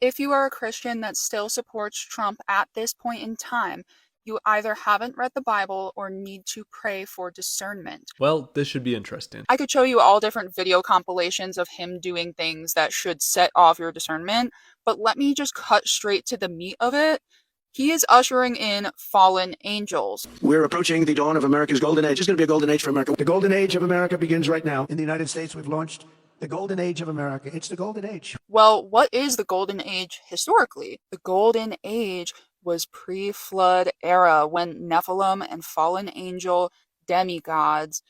If you are a Christian that still supports Trump at this point in time, you either haven't read the Bible or need to pray for discernment. Well, this should be interesting. I could show you all different video compilations of him doing things that should set off your discernment, but let me just cut straight to the meat of it. He is ushering in fallen angels. We're approaching the dawn of America's golden age. It's going to be a golden age for America. The golden age of America begins right now. In the United States, we've launched the golden age of America. It's the golden age. Well, what is the golden age historically? The golden age was pre-flood era when Nephilim and fallen angel demigods,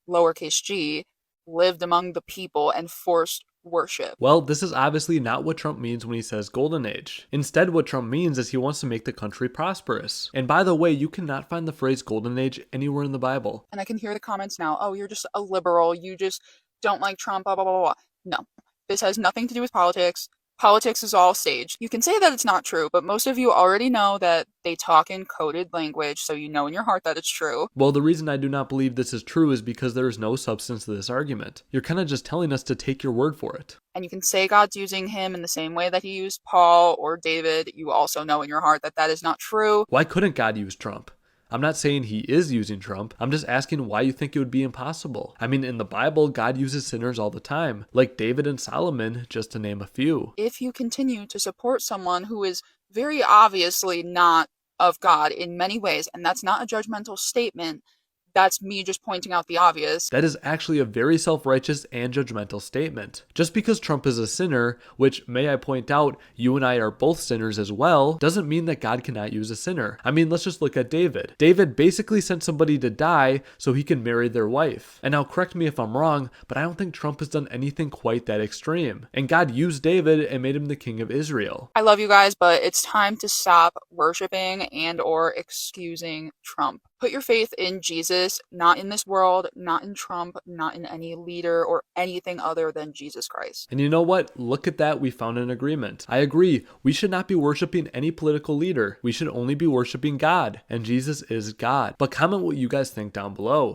lowercase g, lived among the people and forced worship. Well, this is obviously not what Trump means when he says golden age. Instead, what Trump means is he wants to make the country prosperous. And by the way, you cannot find the phrase golden age anywhere in the Bible. And I can hear the comments now, oh, you're just a liberal, you just don't like Trump, blah, blah, blah, blah. No, this has nothing to do with politics. Politics is all staged. You can say that it's not true, but most of you already know that they talk in coded language, so you know in your heart that it's true. Well, the reason I do not believe this is true is because there is no substance to this argument. You're kind of just telling us to take your word for it. And you can say God's using him in the same way that he used Paul or David. You also know in your heart that that is not true. Why couldn't God use Trump? I'm not saying he is using Trump. I'm just asking why you think it would be impossible. I mean, in the Bible, God uses sinners all the time, like David and Solomon, just to name a few. If you continue to support someone who is very obviously not of God in many ways, and that's not a judgmental statement, that's me just pointing out the obvious. That is actually a very self-righteous and judgmental statement. Just because Trump is a sinner, which, may I point out, you and I are both sinners as well, doesn't mean that God cannot use a sinner. I mean, let's just look at David. David basically sent somebody to die so he can marry their wife. And now correct me if I'm wrong, but I don't think Trump has done anything quite that extreme. And God used David and made him the king of Israel. I love you guys, but it's time to stop worshiping and or excusing Trump. Put your faith in Jesus, not in this world, not in Trump, not in any leader or anything other than Jesus Christ. And you know what? Look at that, we found an agreement. I agree, we should not be worshiping any political leader. We should only be worshiping God, and Jesus is God. But comment what you guys think down below.